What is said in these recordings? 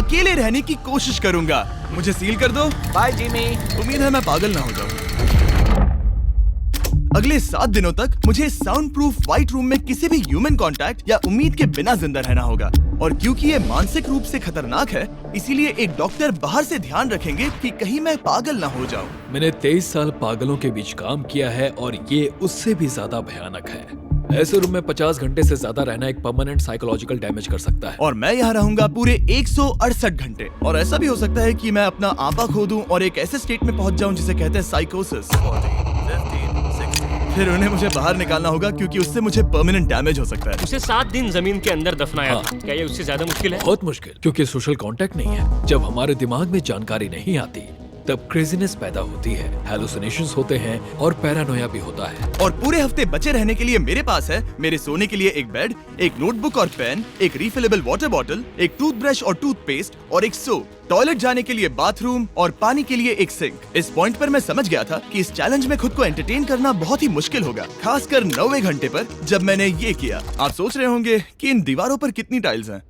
अकेले रहने की कोशिश करूंगा। मुझे सील कर दो। Bye Jimmy. उम्मीद है मैं पागल ना हो जाऊं। अगले 7 दिनों तक मुझे साउंड प्रूफ व्हाइट रूम में किसी भी ह्यूमन कांटेक्ट या उम्मीद के बिना जिंदा रहना होगा। और क्योंकि ये मानसिक रूप से खतरनाक है, इसीलिए एक डॉक्टर बाहर से ध्यान रखेंगे कि कहीं मैं पागल ना हो जाऊं। मैंने 23 साल पागलों के बीच काम किया है और ये उससे भी ज्यादा भयानक है। ऐसे रूम में 50 घंटे से ज्यादा रहना एक परमानेंट साइकोलॉजिकल डैमेज कर सकता है। और मैं यहाँ रहूंगा पूरे 168 घंटे। और ऐसा भी हो सकता है कि मैं अपना आपा खो दूं और एक ऐसे स्टेट में पहुंच जाऊं जिसे कहते हैं साइकोसिस। फिर उन्हें मुझे बाहर निकालना होगा क्योंकि उससे मुझे परमानेंट डैमेज हो सकता है। उसे 7 दिन जमीन के अंदर दफनाया था। क्या ये उससे ज्यादा मुश्किल है? बहुत मुश्किल, क्योंकि सोशल कांटेक्ट नहीं है। जब हमारे दिमाग में जानकारी नहीं आती तब क्रेजीनेस पैदा होती है, हैलुसिनेशंस होते हैं और पैरानोया भी होता है। और पूरे हफ्ते बचे रहने के लिए मेरे पास है मेरे सोने के लिए एक बेड, एक नोटबुक और पेन, एक रिफिलेबल वाटर बॉटल, एक टूथब्रश और टूथपेस्ट और एक सोप, टॉयलेट जाने के लिए बाथरूम और पानी के लिए एक सिंक। इस पॉइंट पर मैं समझ गया था कि इस चैलेंज में खुद को एंटरटेन करना बहुत ही मुश्किल होगा, खासकर 90वें घंटे पर जब मैंने ये किया। आप सोच रहे होंगे कि इन दीवारों पर कितनी टाइल्स हैं?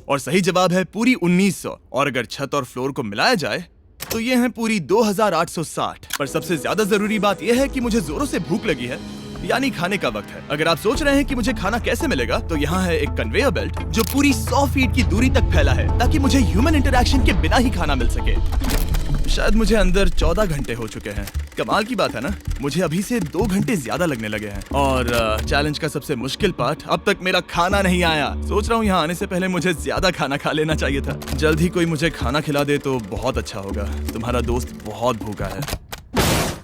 और सही जवाब है पूरी 1900। और अगर छत और फ्लोर को मिलाया जाए तो ये हैं पूरी 2860। पर सबसे ज्यादा जरूरी बात यह है कि मुझे जोरों से भूख लगी है, यानी खाने का वक्त है। अगर आप सोच रहे हैं कि मुझे खाना कैसे मिलेगा, तो यहाँ है एक कन्वेयर बेल्ट जो पूरी 100 फीट की दूरी तक फैला है, ताकि मुझे ह्यूमन इंटरैक्शन के बिना ही खाना मिल सके। शायद मुझे अंदर 14 घंटे हो चुके हैं। कमाल की बात है ना, मुझे अभी से 2 घंटे ज्यादा लगने लगे हैं। और चैलेंज का सबसे मुश्किल पार्ट, अब तक मेरा खाना नहीं आया। सोच रहा हूँ यहाँ आने से पहले मुझे ज्यादा खाना खा लेना चाहिए था। जल्द ही कोई मुझे खाना खिला दे तो बहुत अच्छा होगा। तुम्हारा दोस्त बहुत भूखा है।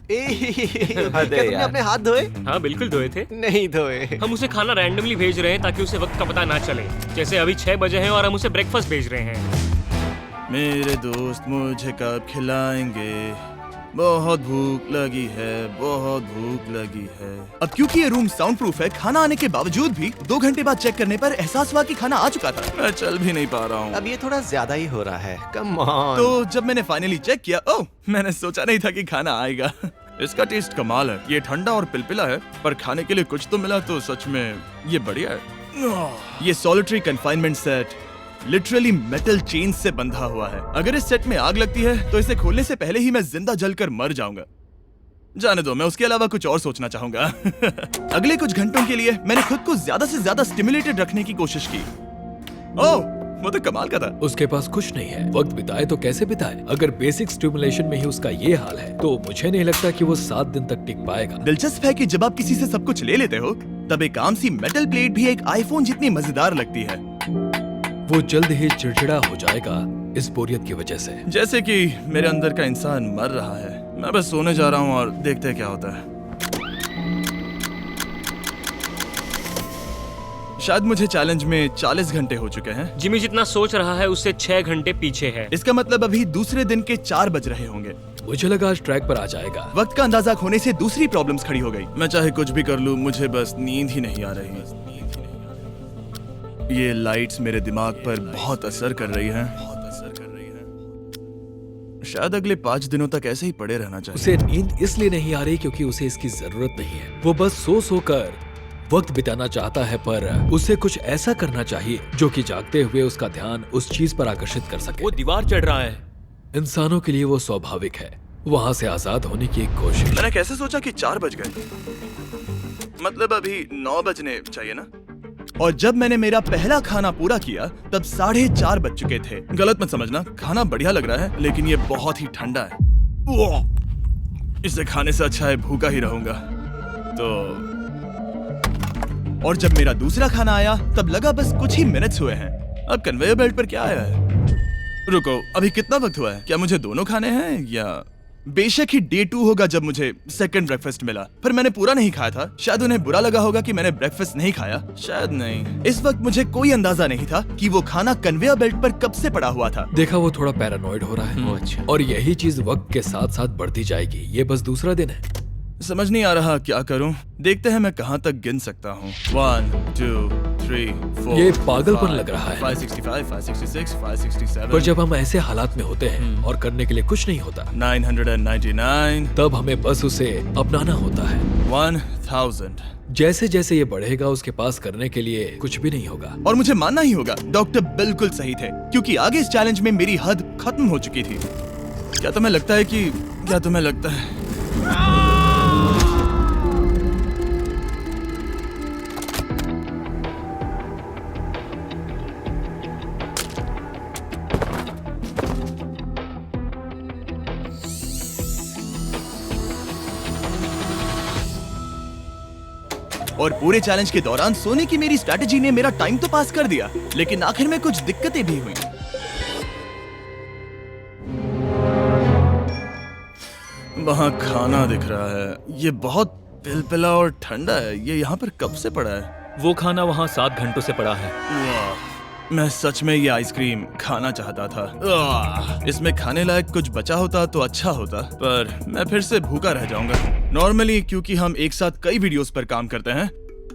क्या तुमने अपने हाथ धोए? हाँ बिल्कुल धोए थे। नहीं धोए। हम उसे खाना रैंडमली भेज रहे हैं ताकि उसे वक्त का पता ना चले। जैसे अभी 6 बजे हैं और हम उसे ब्रेकफास्ट भेज रहे हैं। मेरे दोस्त मुझे कब खिलाएंगे? बहुत भूख लगी है, बहुत भूख लगी है। अब क्योंकि ये रूम साउंड प्रूफ है, खाना आने के बावजूद भी 2 घंटे बाद चेक करने पर एहसास हुआ कि खाना आ चुका था। मैं चल भी नहीं पा रहा हूँ। अब ये थोड़ा ज्यादा ही हो रहा है। Come on. तो जब मैंने फाइनली चेक किया, ओह, मैंने सोचा नहीं था कि खाना आएगा। इसका टेस्ट कमाल है। ये ठंडा और पिलपिला है, पर खाने के लिए कुछ तो मिला, तो सच में ये बढ़िया है। ये solitary confinement set literally metal chain से बंधा हुआ है। अगर इस सेट में आग लगती है तो इसे खोलने से पहले ही मैं जिंदा जलकर मर जाऊंगा। जाने दो, मैं उसके अलावा कुछ और सोचना चाहूंगा। अगले कुछ घंटों के लिए मैंने खुद को ज्यादा से ज्यादा स्टिमुलेटेड रखने की कोशिश की। ओह, वो तो कमाल का था। उसके पास कुछ नहीं है, वक्त बिताए तो कैसे बिताए? अगर बेसिक स्टिमुलेशन में ही उसका ये हाल है तो मुझे नहीं लगता कि वो 7 दिन तक टिक पाएगा। दिलचस्प है कि जब आप किसी से सब कुछ ले लेते हो, तब एक आम सी मेटल प्लेट भी एक आईफोन जितनी मजेदार लगती है। वो जल्द ही चिड़चिड़ा हो जाएगा इस बोरियत की वजह से। जैसे कि मेरे अंदर का इंसान मर रहा है। मैं बस सोने जा रहा हूँ और देखते हैं क्या होता है। शायद मुझे चैलेंज में 40 घंटे हो चुके हैं। जिमी जितना सोच रहा है उससे 6 घंटे पीछे है। इसका मतलब अभी दूसरे दिन के 4 बज रहे होंगे। मुझे लगा आज ट्रैक पर आ जाएगा। वक्त का अंदाजा खोने से दूसरी प्रॉब्लम्स खड़ी हो गई। मैं चाहे कुछ भी कर लूं, मुझे बस नींद ही नहीं आ रही। ये लाइट्स मेरे दिमाग पर बहुत असर कर रही हैं। शायद अगले 5 दिनों तक ऐसे ही पड़े रहना चाहिए। उसे नींद इसलिए नहीं आ रही क्योंकि उसे इसकी जरूरत नहीं है। वो बस सो कर वक्त बिताना चाहता है, पर उसे कुछ ऐसा करना चाहिए जो कि जागते हुए उसका ध्यान उस चीज पर आकर्षित कर सके। वो दीवार चढ़ रहा है। इंसानों के लिए वो स्वाभाविक है, वहाँ से आजाद होने की एक कोशिश। मैंने कैसे सोचा कि 4 बज गए? मतलब अभी 9 बजने चाहिए ना? और जब मैंने मेरा पहला खाना पूरा किया तब 4:30 बज चुके थे। गलत मत समझना, खाना बढ़िया लग रहा है, लेकिन ये बहुत ही ठंडा है। इसे खाने से अच्छा है भूखा ही रहूंगा। तो और जब मेरा दूसरा खाना आया तब लगा बस कुछ ही मिनट्स हुए हैं। अब कन्वेयर बेल्ट पर क्या आया है? रुको, अभी कितना वक्त हुआ है? क्या मुझे दोनों खाने हैं या बेशक ही डे 2 होगा जब मुझे सेकंड ब्रेकफास्ट मिला, पर मैंने पूरा नहीं खाया था। शायद उन्हें बुरा लगा होगा कि मैंने ब्रेकफास्ट नहीं खाया, शायद नहीं। इस वक्त मुझे कोई अंदाजा नहीं था कि वो खाना कन्वेयर बेल्ट पर कब से पड़ा हुआ था। देखा, वो थोड़ा पैरानॉइड हो रहा है। अच्छा। और यही चीज वक्त के साथ साथ बढ़ती जाएगी। ये बस दूसरा दिन है। समझ नहीं आ रहा क्या करूं। देखते हैं मैं कहां तक गिन सकता हूं। 1 2 3 563, 4, ये पागलपन लग रहा है। 565, 566, 567, पर जब हम ऐसे हालात में होते हैं और करने के लिए कुछ नहीं होता, 999, तब हमें बस उसे अपनाना होता है। 1000। जैसे जैसे ये बढ़ेगा उसके पास करने के लिए कुछ भी नहीं होगा। और मुझे मानना ही होगा, डॉक्टर बिल्कुल सही थे, क्योंकि आगे इस चैलेंज में मेरी हद खत्म हो चुकी थी। क्या तुम्हें लगता है और पूरे चैलेंज के दौरान सोने की मेरी स्ट्रैटेजी ने मेरा टाइम तो पास कर दिया, लेकिन आखिर में कुछ दिक्कतें भी हुई। वहाँ खाना दिख रहा है, ये बहुत पिलपिला और ठंडा है। ये यहाँ पर कब से पड़ा है? वो खाना वहाँ 7 घंटों से पड़ा है। वाह, मैं सच में ये आइसक्रीम खाना चाहता था। इसमें खाने लायक कुछ बचा होता तो अच्छा होता, पर मैं फिर से भूखा रह जाऊंगा। नॉर्मली क्योंकि हम एक साथ कई वीडियोस पर काम करते हैं,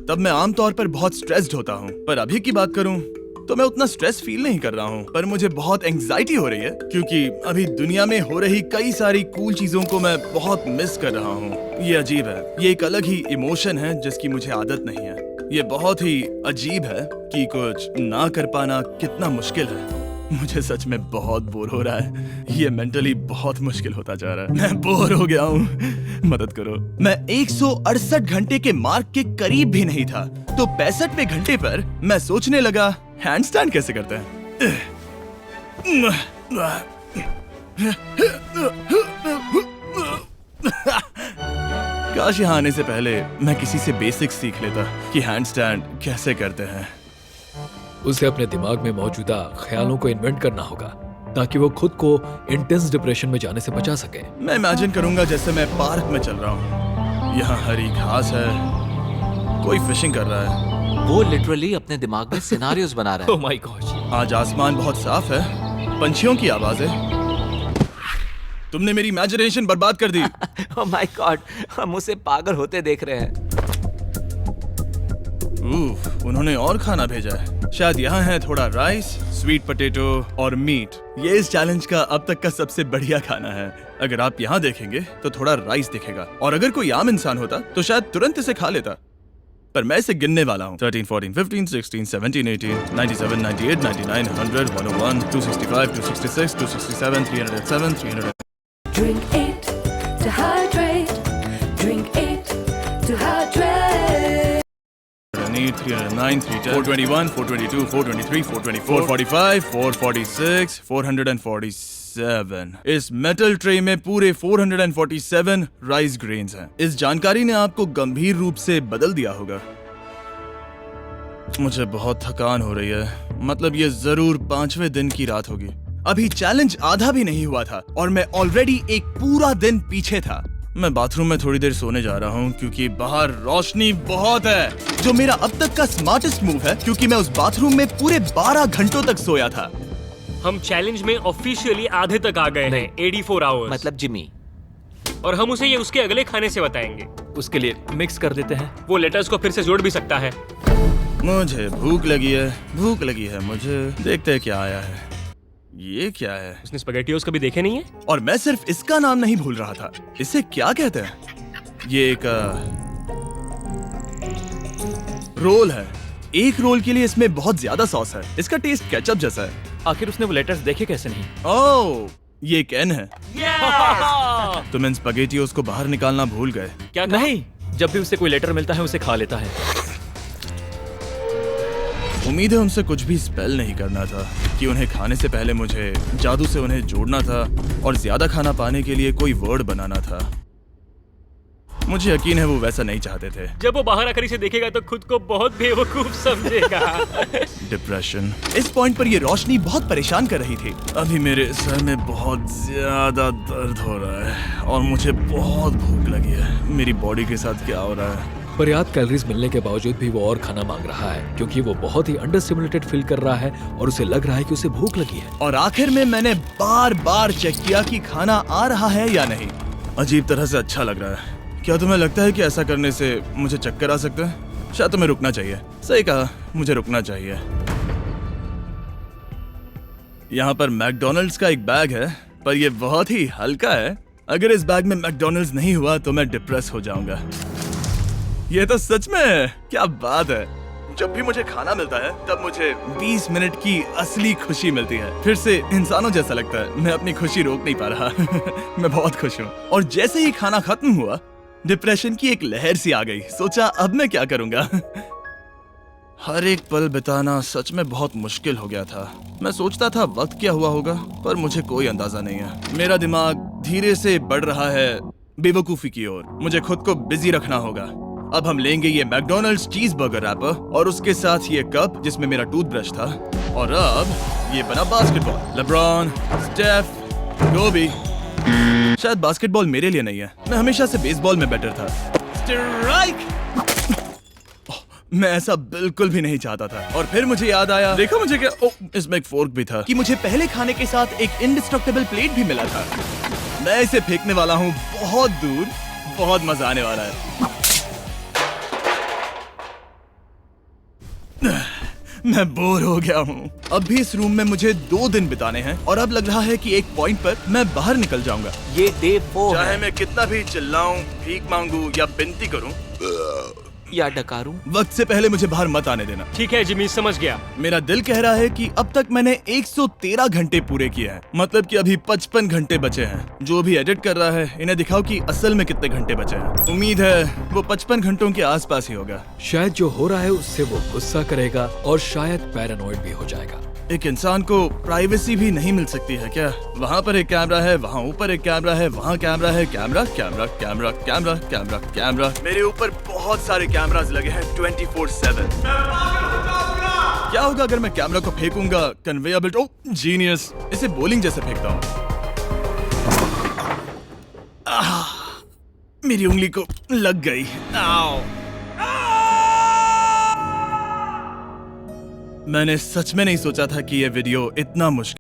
तब मैं आमतौर पर बहुत स्ट्रेस्ड होता हूँ। पर अभी की बात करूँ तो मैं उतना स्ट्रेस फील नहीं कर रहा हूँ, पर मुझे बहुत एंजाइटी हो रही है, क्योंकि अभी दुनिया में हो रही कई सारी कूल चीजों को मैं बहुत मिस कर रहा हूँ। ये अजीब है, ये एक अलग ही इमोशन है जिसकी मुझे आदत नहीं है। ये बहुत ही अजीब है कि कुछ ना कर पाना कितना मुश्किल है। मुझे सच में बहुत बोर हो रहा है। ये मेंटली बहुत मुश्किल होता जा रहा है। मैं बोर हो गया हूँ, मदद करो। मैं 168 घंटे के मार्क के करीब भी नहीं था, तो 65वें घंटे पर मैं सोचने लगा, हैंडस्टैंड कैसे करते हैं। काश यहाँ आने से पहले मैं किसी से बेसिक्स सीख लेता कि हैंडस्टैंड कैसे करते हैं। उसे अपने दिमाग में मौजूदा ख्यालों को इन्वेंट करना होगा ताकि वो खुद को इंटेंस डिप्रेशन में जाने से बचा सके। मैं इमेजिन करूंगा जैसे मैं पार्क में चल रहा हूँ, यहाँ हरी घास है, कोई फिशिंग कर रहा है। वो लिटरली अपने दिमाग में सिनारियोस बना रहा ओह माय गॉड। आज आसमान बहुत साफ है, पंछियों की आवाजें। तुमने मेरी इमेजिनेशन बर्बाद कर दी। है। ओह माय गॉड, हम उसे पागल होते देख रहे हैं। उन्होंने और खाना भेजा है। शायद यहाँ है थोड़ा राइस, स्वीट पोटैटो और मीट। ये इस चैलेंज का अब तक का सबसे बढ़िया खाना है। अगर आप यहाँ देखेंगे तो थोड़ा राइस दिखेगा, और अगर कोई आम इंसान होता तो शायद तुरंत इसे खा लेता, पर मैं इसे गिनने वाला हूँ। 13, 14, 15, 16, 17, 18, 97, 98, 99, 100, 101, 265, 266, 267, 307, 300. Drink 8 to hydrate. Drink 8 to hydrate. 308, 309, 310, 421, 422, 423, 424, 445, 446, 447. इस मेटल ट्रे में पूरे 447 राइस ग्रेन्स हैं। इस जानकारी ने आपको गंभीर रूप से बदल दिया होगा। मुझे बहुत थकान हो रही है, मतलब ये जरूर 5वें दिन की रात होगी। अभी चैलेंज आधा भी नहीं हुआ था और मैं ऑलरेडी एक पूरा दिन पीछे था। मैं बाथरूम में थोड़ी देर सोने जा रहा हूँ क्योंकि बाहर रोशनी बहुत है, जो मेरा अब तक का स्मार्टेस्ट मूव है, क्योंकि मैं उस बाथरूम में पूरे 12 घंटों तक सोया था। हम चैलेंज में ऑफिशियली आधे तक आ गए हैं, 84 आवर्स। मतलब जिमी। और हम उसे ये उसके अगले खाने से बताएंगे। उसके लिए मिक्स कर देते हैं। वो लेटर्स को फिर से जोड़ भी सकता है। मुझे भूख लगी है मुझे। देखते हैं क्या आया है। ये क्या है? उसने स्पैगेटियोस कभी देखे नहीं है? और मैं सिर्फ इसका नाम नहीं भूल रहा था। इसे क्या कहते हैं? ये एक रोल है। एक रोल के लिए इसमें बहुत ज्यादा सॉस है। इसका टेस्ट केचप जैसा है। आखिर उसने वो लेटर्स देखे कैसे नहीं? ओह, ये कैन है। तुम इन स्पैगेटियोस को बाहर निकालना भूल गए। क्या कहा? नहीं, जब भी उसे कोई लेटर मिलता है उसे खा लेता है। उम्मीद है उनसे कुछ भी स्पेल नहीं करना था कि उन्हें खाने से पहले मुझे जादू से उन्हें जोड़ना था और ज्यादा खाना पाने के लिए कोई वर्ड बनाना था। मुझे यकीन है वो वैसा नहीं चाहते थे। जब वो बाहर आकर इसे देखेगा तो खुद को बहुत बेवकूफ समझेगा। डिप्रेशन। इस पॉइंट पर ये रोशनी बहुत परेशान कर रही थी। अभी मेरे सर में बहुत ज्यादा दर्द हो रहा है और मुझे बहुत भूख लगी है। मेरी बॉडी के साथ क्या हो रहा है? पर्याप्त कैलोरीज मिलने के बावजूद भी वो और खाना मांग रहा है क्योंकि वो बहुत ही अंडर स्टिमुलेटेड फील कर रहा है और उसे लग रहा है कि उसे भूख लगी है। और आखिर में मैंने बार बार चेक किया कि खाना आ रहा है या नहीं। अजीब तरह से अच्छा लग रहा है। क्या तुम्हें लगता है कि ऐसा करने से मुझे चक्कर आ सकता है? शायद तुम्हें रुकना चाहिए। सही कहा, मुझे रुकना चाहिए। यहाँ पर मैकडोनल्ड्स का एक बैग है, पर ये बहुत ही हल्का है। अगर इस बैग में मैकडोनल्ड्स नहीं हुआ तो मैं डिप्रेस हो जाऊंगा। ये तो सच में है, क्या बात है। जब भी मुझे खाना मिलता है तब मुझे 20 मिनट की असली खुशी मिलती है। फिर से इंसानों जैसा लगता है। मैं अपनी खुशी रोक नहीं पा रहा। मैं बहुत खुश हूँ। और जैसे ही खाना खत्म हुआ, डिप्रेशन की एक लहर सी आ गई। सोचा अब मैं क्या करूंगा। हर एक पल बिताना सच में बहुत मुश्किल हो गया था। मैं सोचता था वक्त क्या हुआ होगा, पर मुझे कोई अंदाजा नहीं है। मेरा दिमाग धीरे से बढ़ रहा है बेवकूफी की ओर। मुझे खुद को बिजी रखना होगा। अब हम लेंगे ये मैकडोनल्ड्स चीज बर्गर रैपर और उसके साथ ये कप जिसमें मेरा टूथब्रश था। और अब ये बना बास्केटबॉल। लेब्रॉन, स्टेफ, कोबी। शायद बास्केटबॉल मेरे लिए नहीं है। मैं हमेशा से बेसबॉल में बेटर था। स्ट्राइक! मैं ऐसा बिल्कुल भी नहीं चाहता था। और फिर मुझे याद आया, देखो मुझे क्या, इसमें एक फोर्क भी था, कि मुझे पहले खाने के साथ एक इंडिस्ट्रक्टेबल प्लेट भी मिला था। मैं इसे फेंकने वाला हूँ बहुत दूर। बहुत मजा आने वाला है। मैं बोर हो गया हूँ। अब भी इस रूम में मुझे 2 दिन बिताने हैं और अब लग रहा है कि एक पॉइंट पर मैं बाहर निकल जाऊंगा। ये डे 4 चाहे है मैं कितना भी चिल्लाऊं, भीख मांगू या विनती करूं, या डकारूं। वक्त से पहले मुझे बाहर मत आने देना। ठीक है जिमी, समझ गया। मेरा दिल कह रहा है कि अब तक मैंने 113 घंटे पूरे किए हैं। मतलब कि अभी 55 घंटे बचे हैं। जो भी एडिट कर रहा है, इन्हें दिखाओ कि असल में कितने घंटे बचे हैं। उम्मीद है वो 55 घंटों के आसपास ही होगा। शायद जो हो रहा है उससे वो गुस्सा करेगा और शायद पैरानॉइड भी हो जाएगा। एक इंसान को प्राइवेसी भी नहीं मिल सकती है क्या? वहाँ पर एक कैमरा है, वहाँ ऊपर एक कैमरा है, वहाँ कैमरा है, camera camera camera camera camera camera. मेरे ऊपर बहुत सारे कैमरास लगे हैं 24/7। क्या होगा अगर मैं कैमरा को फेंकूंगा? Conveyor belt. Oh genius! इसे बॉलिंग जैसे फेंकता हूँ। मेरी उंगली को लग गई। आओ! मैंने सच में नहीं सोचा था कि ये वीडियो इतना मुश्किल